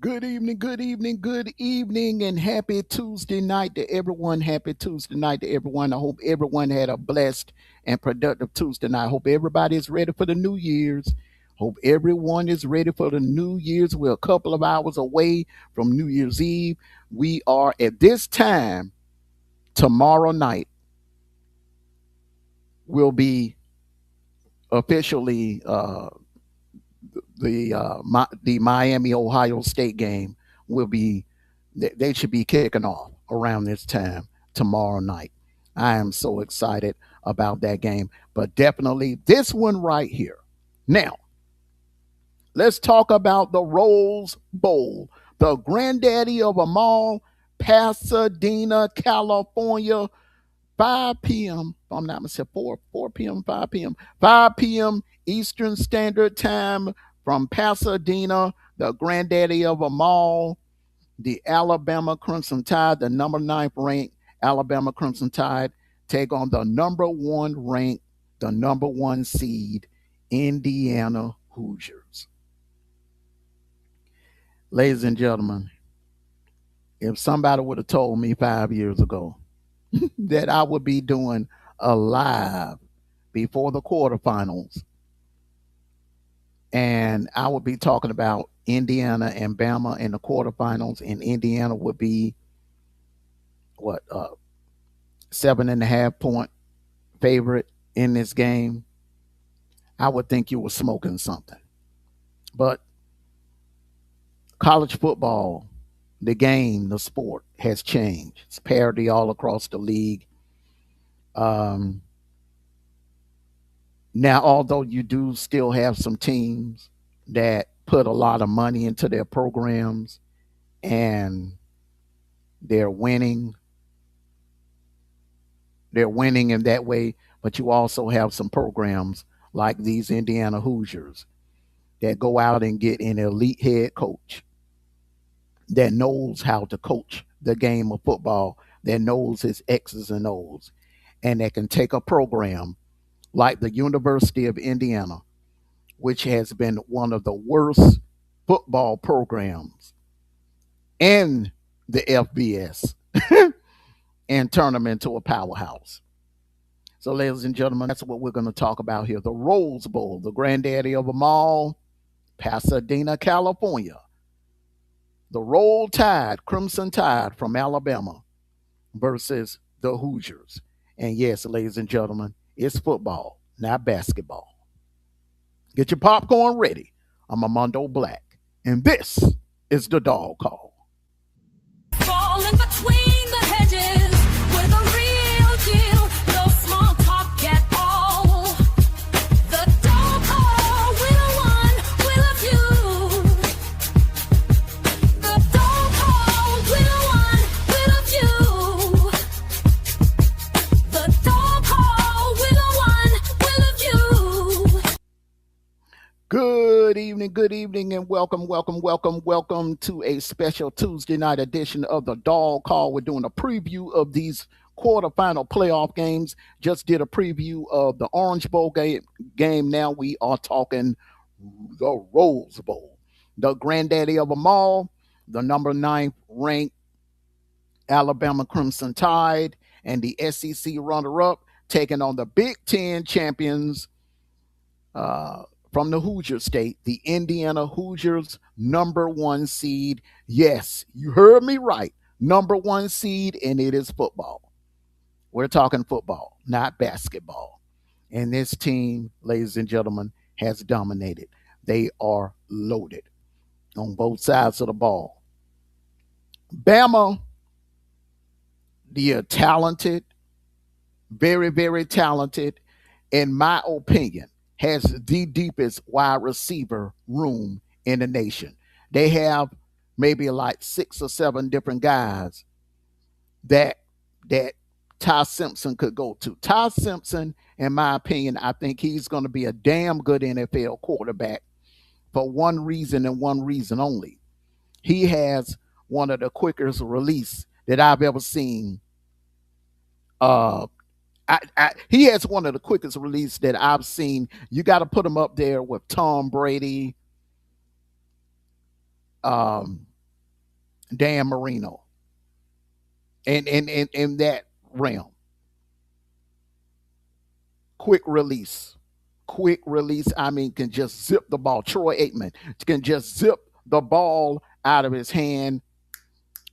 Good evening, and happy Tuesday night to everyone. Happy Tuesday night to everyone. I hope everyone had a blessed and productive Tuesday night. I hope everybody is ready for the New Year's. Hope everyone is ready for the New Year's. We're a couple of hours away from New Year's Eve. We are at this time tomorrow night. Will be officially the Miami Ohio State game will be they should be kicking off around this time tomorrow night. I am so excited about that game, but definitely this one right here. Now, let's talk about the Rose Bowl, the granddaddy of them all, Pasadena, California, 5 p.m. If I'm not mistaken, 4 p.m., 5 p.m., 5 p.m. Eastern Standard Time from Pasadena, the granddaddy of them all, the Alabama Crimson Tide, the number ninth ranked Alabama Crimson Tide, take on the number one ranked, the number one seed, Indiana Hoosiers. Ladies and gentlemen, if somebody would have told me 5 years ago that I would be doing a live before the quarterfinals, and I would be talking about Indiana and Bama in the quarterfinals, and Indiana would be what 7.5 point favorite in this game, I would think you were smoking something. But college football, the game, the sport has changed. It's parity all across the league. Um, Now, although you do still have some teams that put a lot of money into their programs and they're winning, they're winning in that way, but you also have some programs like these Indiana Hoosiers that go out and get an elite head coach that knows how to coach the game of football, that knows his X's and O's, and that can take a program like the University of Indiana, which has been one of the worst football programs in the FBS, and turn them into a powerhouse. So, ladies and gentlemen, that's what we're going to talk about here. The Rose Bowl, the granddaddy of them all, Pasadena, California. The Roll Tide, Crimson Tide from Alabama versus the Hoosiers. And yes, ladies and gentlemen, it's football, not basketball. Get your popcorn ready. I'm Amondo Black, and this is the Dog Call. Falling between the hedges with a real deal, no small talk at all. The dog call, will of one, will of you. The dog call, will of one, will of you. The dog call, will of one, will of you. Good evening, and welcome to a special Tuesday night edition of the Dog Call. We're doing a preview of these quarterfinal playoff games. Just did a preview of the Orange Bowl game. Now we are talking the Rose Bowl, the granddaddy of them all, the number ninth ranked Alabama Crimson Tide, and the SEC runner-up taking on the Big Ten champions uh, from the Hoosier State, the Indiana Hoosiers, number one seed. Yes, you heard me right. Number one seed, and it is football. We're talking football, not basketball. And this team, ladies and gentlemen, has dominated. They are loaded on both sides of the ball. Bama, the talented, very talented, in my opinion, has the deepest wide receiver room in the nation. They have maybe like 6 or 7 different guys that that Ty Simpson could go to. Ty Simpson, in my opinion, I think he's going to be a damn good NFL quarterback for one reason and one reason only. He has one of the quickest release that I've ever seen. Uh, he has one of the quickest release that I've seen. You got to put him up there with Tom Brady, Dan Marino, in that realm. Quick release. Quick release. I mean, can just zip the ball. Troy Aikman can just zip the ball out of his hand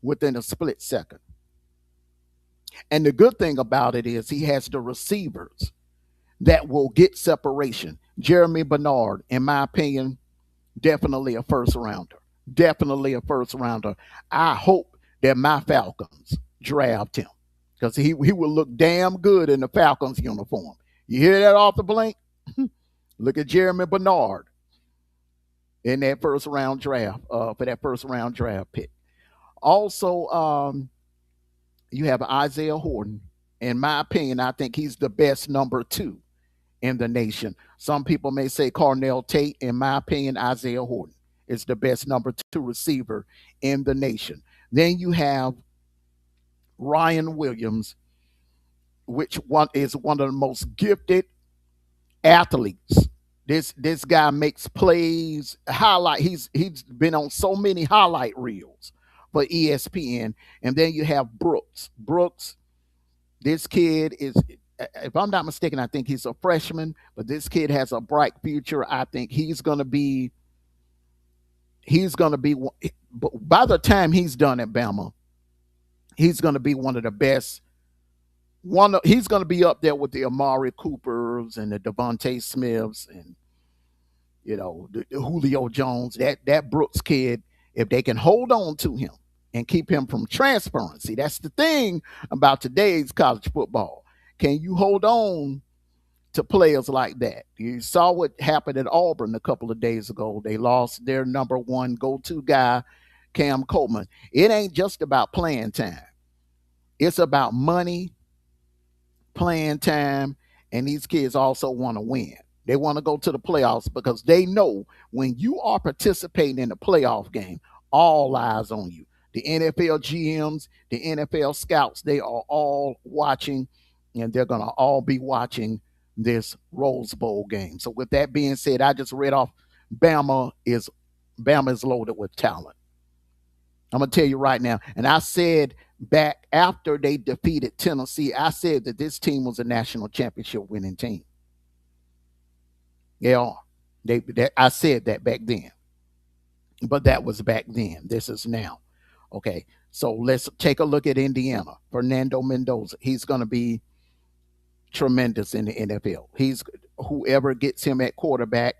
within a split second. And the good thing about it is he has the receivers that will get separation. Jeremy Bernard, in my opinion, definitely a first rounder. Definitely a first rounder. I hope that my Falcons draft him because he will look damn good in the Falcons uniform. You hear that off the blank? Look at Jeremy Bernard in that first round draft for that first round draft pick. Also, you have Isaiah Horton. In my opinion, I think he's the best number two in the nation. Some people may say Cornell Tate. In my opinion, Isaiah Horton is the best number two receiver in the nation. Then you have Ryan Williams, which one is one of the most gifted athletes. This guy makes plays, highlight. He's been on so many highlight reels for ESPN. And then you have Brooks. Brooks, this kid is, if I'm not mistaken, I think he's a freshman, but this kid has a bright future. I think he's gonna be by the time he's done at Bama, he's gonna be one of the best. He's gonna be up there with the Amari Coopers and the Devontae Smiths and the Julio Jones. That Brooks kid, if they can hold on to him and keep him from transparency, that's the thing about today's college football. Can you hold on to players like that? You saw what happened at Auburn a couple of days ago. They lost their number one go-to guy, Cam Coleman. It ain't just about playing time. It's about money, playing time, and these kids also want to win. They want to go to the playoffs because they know when you are participating in a playoff game, all eyes on you. The NFL GMs, the NFL scouts, they are all watching, and they're going to all be watching this Rose Bowl game. So with that being said, I just read off Bama is loaded with talent. I'm going to tell you right now. And I said back after they defeated Tennessee, I said that this team was a national championship winning team. They are. I said that back then. But that was back then. This is now. Okay. So let's take a look at Indiana. Fernando Mendoza. He's going to be tremendous in the NFL. He's whoever gets him at quarterback,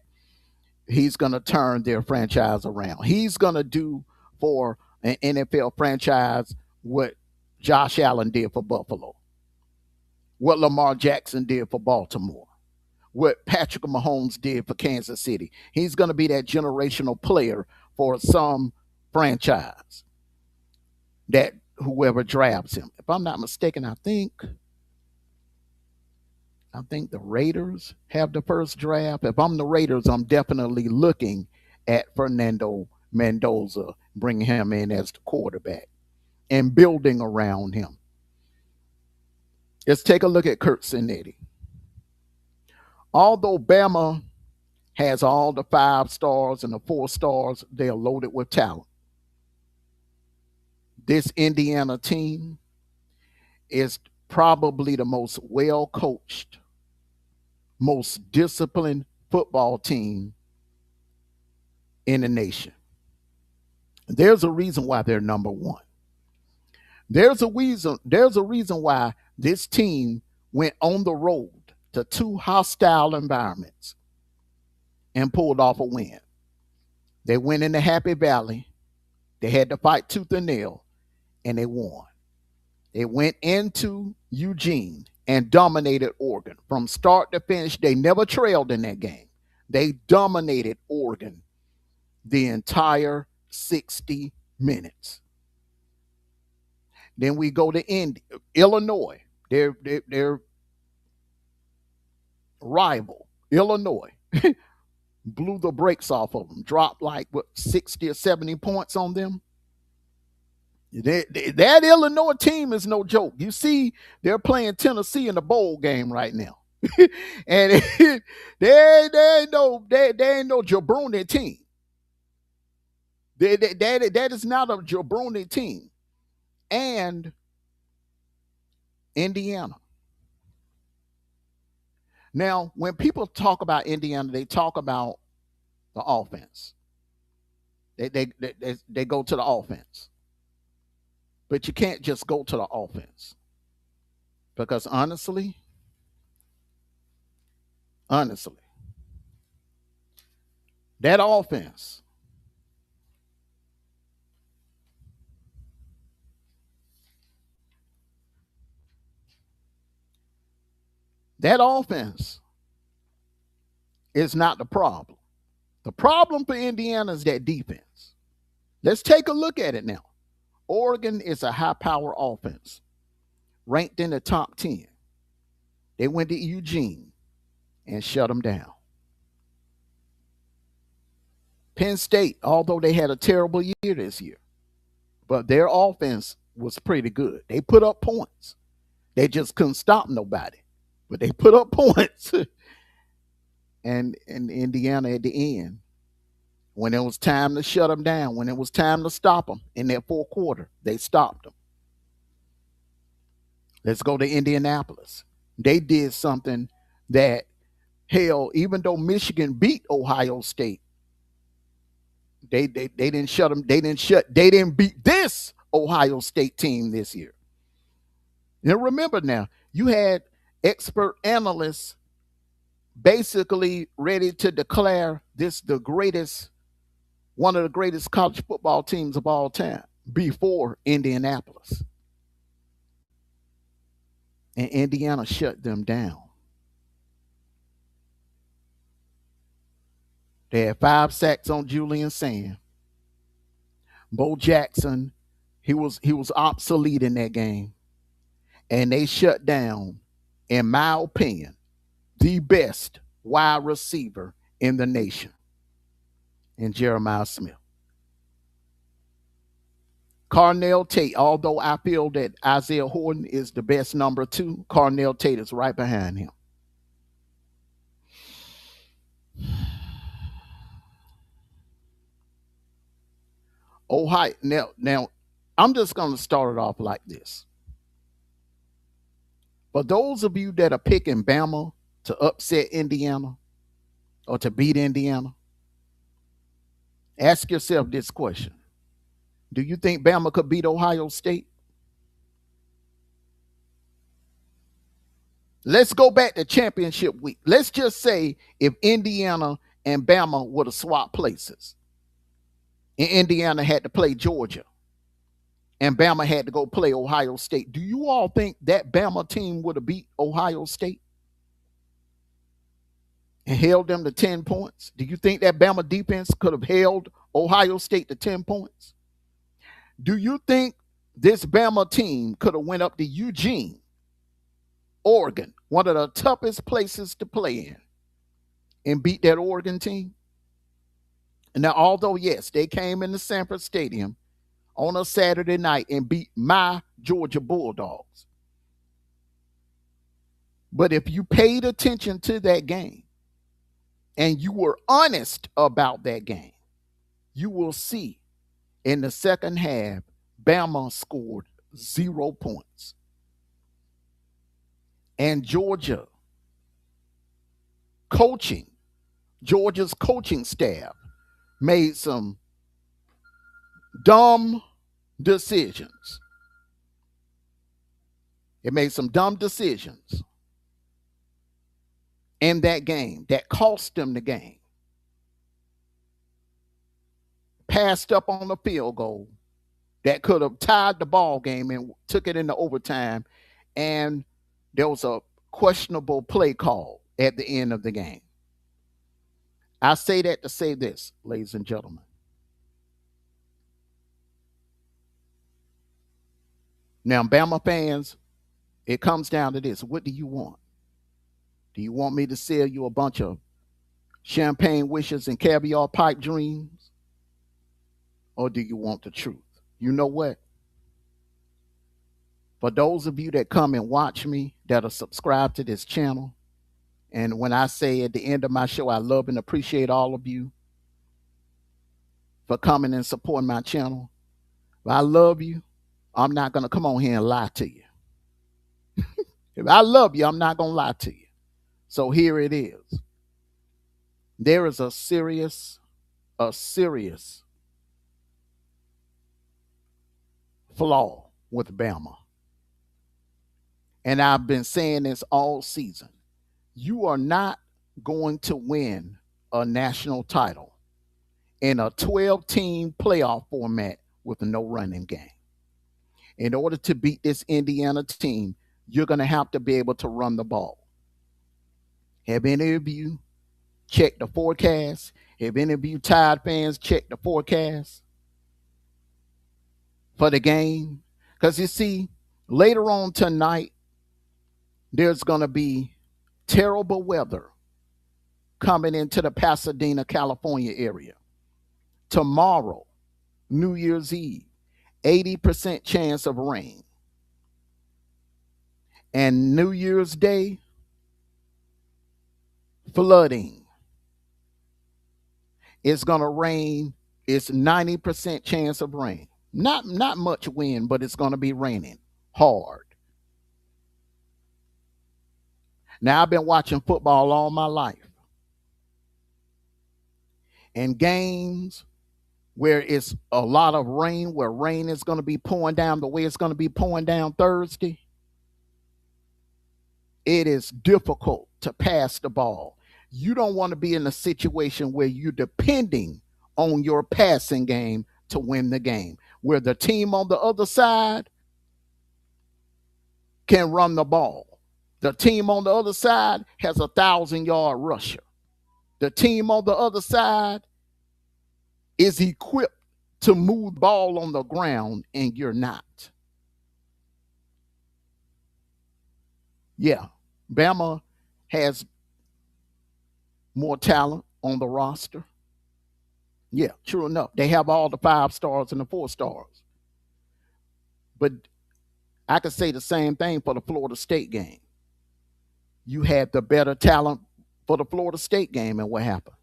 he's going to turn their franchise around. He's going to do for an NFL franchise what Josh Allen did for Buffalo, what Lamar Jackson did for Baltimore, what Patrick Mahomes did for Kansas City. He's going to be that generational player for some franchise that whoever drafts him. If I'm not mistaken, I think the Raiders have the first draft. If I'm the Raiders, I'm definitely looking at Fernando Mendoza, bringing him in as the quarterback and building around him. Let's take a look at Kurt Cinetti. Although Bama has all the 5 stars and the 4 stars, they are loaded with talent. This Indiana team is probably the most well coached, most disciplined football team in the nation. There's a reason why they're number one. There's a reason why this team went on the road to 2 hostile environments and pulled off a win. They went into Happy Valley. They had to fight tooth and nail, and they won. They went into Eugene and dominated Oregon. From start to finish, they never trailed in that game. They dominated Oregon the entire 60 minutes. Then we go to Illinois. Their rival, Illinois, blew the brakes off of them, dropped like 60 or 70 points on them. That Illinois team is no joke. You see, they're playing Tennessee in the bowl game right now. And they ain't no jabroni team. That is not a jabroni team. And Indiana. Now, when people talk about Indiana, they talk about the offense. They go to the offense. But you can't just go to the offense. Because honestly, that offense, that offense is not the problem. The problem for Indiana is that defense. Let's take a look at it now. Oregon is a high power offense, ranked in the top 10. They went to Eugene and shut them down. Penn State, although they had a terrible year this year, but their offense was pretty good. They put up points. They just couldn't stop nobody, but they put up points. And Indiana at the end, when it was time to shut them down, when it was time to stop them in that fourth quarter, they stopped them. Let's go to Indianapolis. They did something that, hell, even though Michigan beat Ohio State, they didn't shut them. They didn't beat this Ohio State team this year. Now remember, now you had expert analysts basically ready to declare this the greatest, one of the greatest college football teams of all time before Indianapolis. And Indiana shut them down. They had 5 sacks on Julian Sand. Bo Jackson, he was obsolete in that game. And they shut down, in my opinion, the best wide receiver in the nation, in Jeremiah Smith. Carnell Tate, although I feel that Isaiah Horton is the best number 2, Carnell Tate is right behind him. Ohio, now I'm just going to start it off like this. For those of you that are picking Bama to upset Indiana or to beat Indiana, ask yourself this question. Do you think Bama could beat Ohio State? Let's go back to championship week. Let's just say if Indiana and Bama were to swap places, and Indiana had to play Georgia, and Bama had to go play Ohio State, do you all think that Bama team would have beat Ohio State and held them to 10 points? Do you think that Bama defense could have held Ohio State to 10 points? Do you think this Bama team could have went up to Eugene, Oregon, one of the toughest places to play in, and beat that Oregon team? Now, although, yes, they came into Sanford Stadium on a Saturday night and beat my Georgia Bulldogs. But if you paid attention to that game and you were honest about that game, you will see in the second half, Bama scored 0 points. And Georgia's coaching staff made some dumb decisions. It made some dumb decisions in that game that cost them the game. Passed up on the field goal that could have tied the ball game and took it into overtime, and there was a questionable play call at the end of the game. I say that to say this, ladies and gentlemen. Now, Bama fans, it comes down to this. What do you want? Do you want me to sell you a bunch of champagne wishes and caviar pipe dreams? Or do you want the truth? You know what? For those of you that come and watch me, that are subscribed to this channel, and when I say at the end of my show, I love and appreciate all of you, for coming and supporting my channel. If I love you, I'm not going to come on here and lie to you. If I love you, I'm not going to lie to you. So here it is. There is a serious flaw with BAMA. And I've been saying this all season. You are not going to win a national title in a 12-team playoff format with no running game. In order to beat this Indiana team, you're going to have to be able to run the ball. Have any of you checked the forecast? Have any of you Tide fans checked the forecast for the game? Because you see, later on tonight, there's going to be terrible weather coming into the Pasadena, California area. Tomorrow, New Year's Eve, 80% chance of rain. And New Year's Day, flooding. It's going to rain. It's 90% chance of rain. Not much wind, but it's going to be raining hard. Now, I've been watching football all my life. And games where it's a lot of rain, where rain is going to be pouring down the way it's going to be pouring down Thursday, it is difficult to pass the ball. You don't want to be in a situation where you're depending on your passing game to win the game, where the team on the other side can run the ball. The team on the other side has 1,000-yard rusher. The team on the other side is equipped to move the ball on the ground, and you're not. Yeah, BAMA has more talent on the roster. Yeah, true enough. They have all the 5 stars and the 4 stars. But I could say the same thing for the Florida State game. You had the better talent for the Florida State game, and what happened?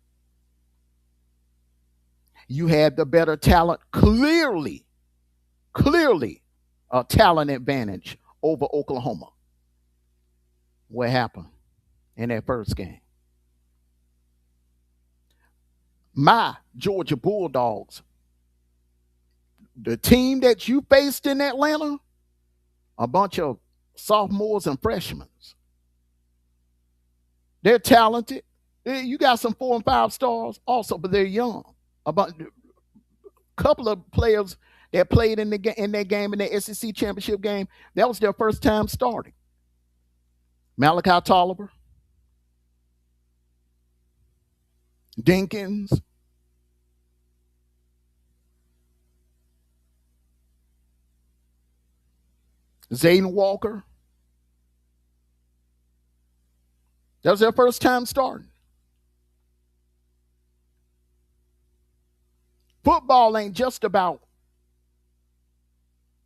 You had the better talent, clearly a talent advantage over Oklahoma. What happened in that first game? My Georgia Bulldogs, the team that you faced in Atlanta, a bunch of sophomores and freshmen. They're talented. You got some 4 and 5 stars also, but they're young. About a couple of players that played in that game, in the SEC championship game, that was their first time starting. Malachi Tolliver, Dinkins, Zayden Walker. That was their first time starting. Football ain't just about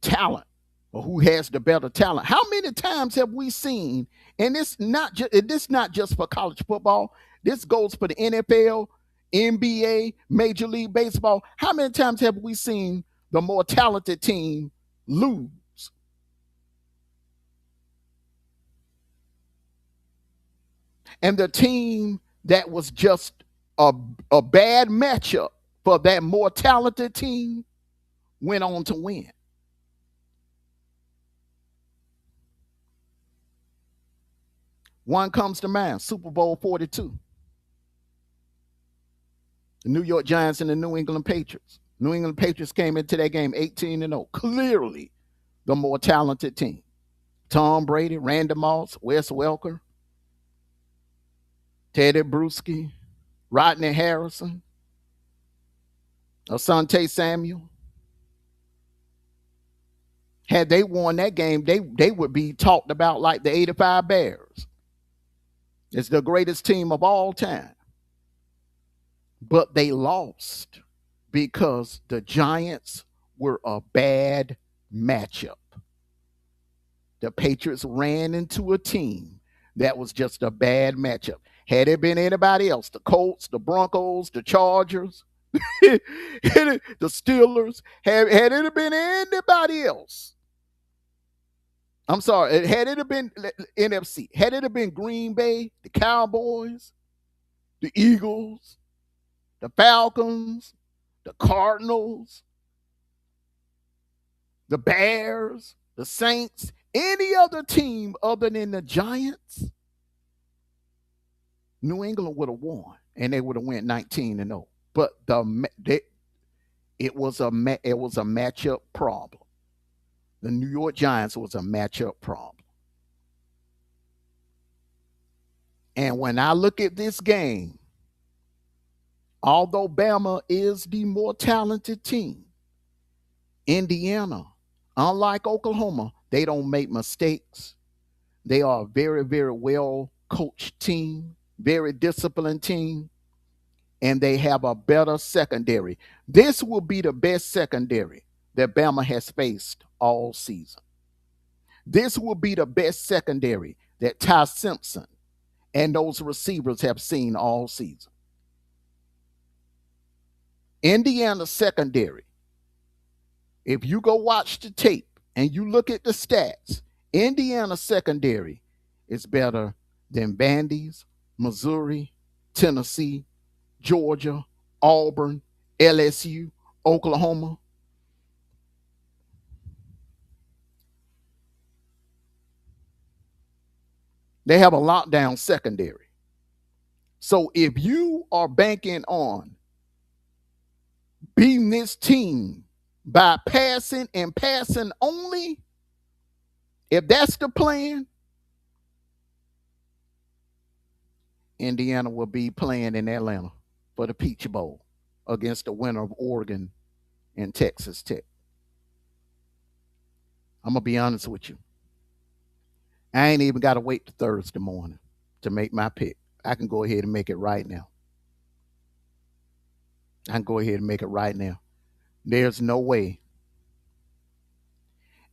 talent or who has the better talent. How many times have we seen, and this not just for college football, this goes for the NFL, NBA, Major League Baseball. How many times have we seen the more talented team lose? And the team that was just a bad matchup for that more talented team went on to win. One comes to mind, Super Bowl 42. The New York Giants and the New England Patriots. New England Patriots came into that game 18-0. Clearly the more talented team. Tom Brady, Randy Moss, Wes Welker, Teddy Bruschi, Rodney Harrison, Asante Samuel. Had they won that game, they would be talked about like the 85 Bears. It's the greatest team of all time. But they lost because the Giants were a bad matchup. The Patriots ran into a team that was just a bad matchup. Had it been anybody else, the Colts, the Broncos, the Chargers, The Steelers, had it been anybody else, I'm sorry, had it been NFC, had it been Green Bay, the Cowboys, the Eagles, the Falcons, the Cardinals, the Bears, the Saints, any other team other than the Giants, New England would have won, and they would have went 19-0. But it was a matchup problem. The New York Giants was a matchup problem. And when I look at this game, although Bama is the more talented team, Indiana, unlike Oklahoma, they don't make mistakes. They are a very, very well coached team, very disciplined team, and they have a better secondary. This will be the best secondary that Bama has faced all season. This will be the best secondary that Ty Simpson and those receivers have seen all season. Indiana secondary, if you go watch the tape and you look at the stats, Indiana secondary is better than Vandy's, Missouri, Tennessee, Georgia, Auburn, LSU, Oklahoma. They have a lockdown secondary. So if you are banking on beating this team by passing and passing only, if that's the plan, Indiana will be playing in Atlanta for the Peach Bowl against the winner of Oregon and Texas Tech. I'm going to be honest with you. I ain't even got to wait to Thursday morning to make my pick. I can go ahead and make it right now. I can go ahead and make it right now. There's no way.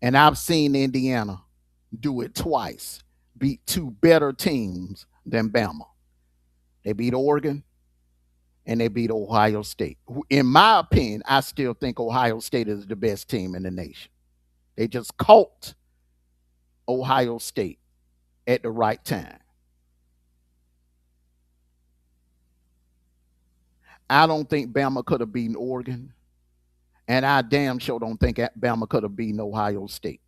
And I've seen Indiana do it twice, beat two better teams than Bama. They beat Oregon and they beat Ohio State. In my opinion, I still think Ohio State is the best team in the nation. They just caught Ohio State at the right time. I don't think Bama could have beaten Oregon, and I damn sure don't think Bama could have beaten Ohio State.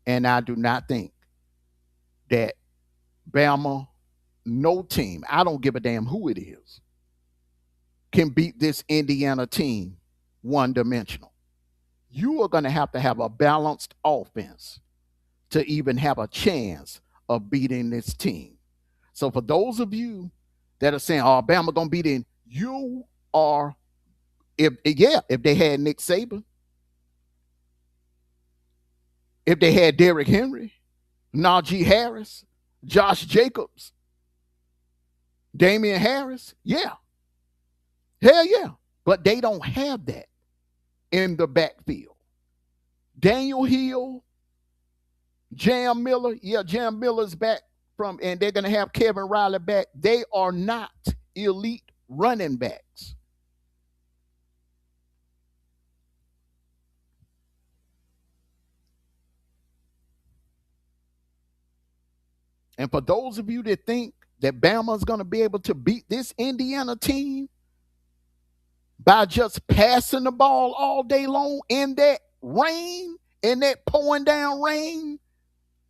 And I do not think that Bama, no team, I don't give a damn who it is, can beat this Indiana team one dimensional. You are going to have a balanced offense to even have a chance of beating this team. So for those of you that are saying, "Oh, Bama gonna beat in," you are, if they had Nick Saban, if they had Derrick Henry, Najee Harris, Josh Jacobs, Damian Harris, yeah, hell yeah, but they don't have that in the backfield. Daniel Hill, Jam Miller, yeah, Jam Miller's back from, and they're going to have Kevin Riley back. They are not elite running backs. And for those of you that think that Bama is going to be able to beat this Indiana team by just passing the ball all day long in that rain, in that pouring down rain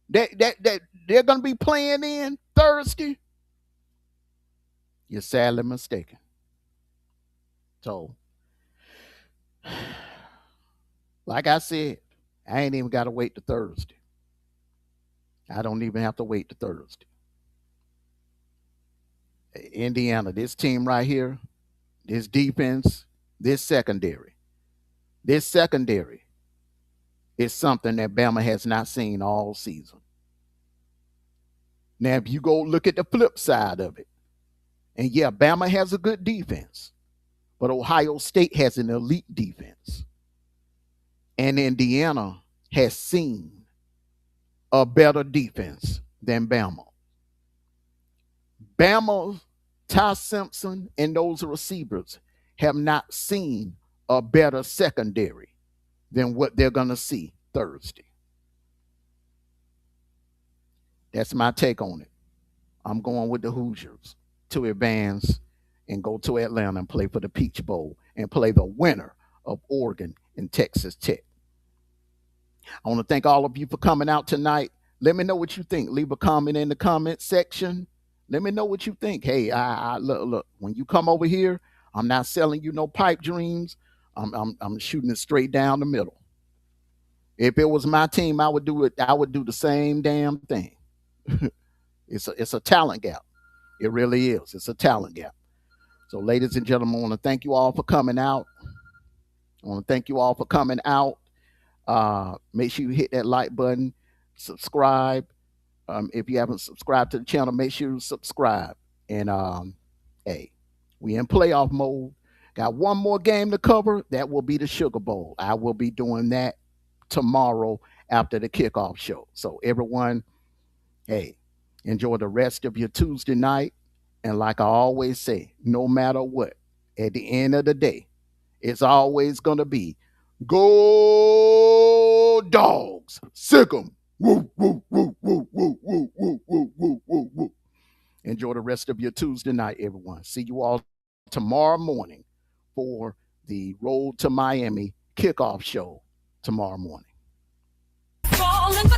that they're going to be playing in Thursday, you're sadly mistaken. So, like I said, I ain't even got to wait to Thursday. I don't even have to wait to Thursday. Indiana, this team right here, this defense, this secondary is something that Bama has not seen all season. Now, if you go look at the flip side of it, and yeah, Bama has a good defense, but Ohio State has an elite defense. And Indiana has seen a better defense than Bama. Bama, Ty Simpson, and those receivers have not seen a better secondary than what they're going to see Thursday. That's my take on it. I'm going with the Hoosiers to advance and go to Atlanta and play for the Peach Bowl and play the winner of Oregon and Texas Tech. I want to thank all of you for coming out tonight. Let me know what you think. Leave a comment in the comment section. Let me know what you think. Hey, look. When you come over here, I'm not selling you no pipe dreams. I'm shooting it straight down the middle. If it was my team, I would do it. I would do the same damn thing. It's a talent gap. It really is. It's a talent gap. So, ladies and gentlemen, I want to thank you all for coming out. I want to thank you all for coming out. Make sure you hit that like button, subscribe. If you haven't subscribed to the channel, make sure you subscribe. And hey, we in playoff mode. Got one more game to cover. That will be the Sugar Bowl. I will be doing that tomorrow after the kickoff show. So everyone, hey, enjoy the rest of your Tuesday night. And like I always say, no matter what, at the end of the day, it's always going to be go dogs, sick 'em. Woo, woo, woo, woo, woo, woo, woo, woo, woo, woo, woo. Enjoy the rest of your Tuesday night, everyone. See you all tomorrow morning for the Road to Miami kickoff show tomorrow morning. Falling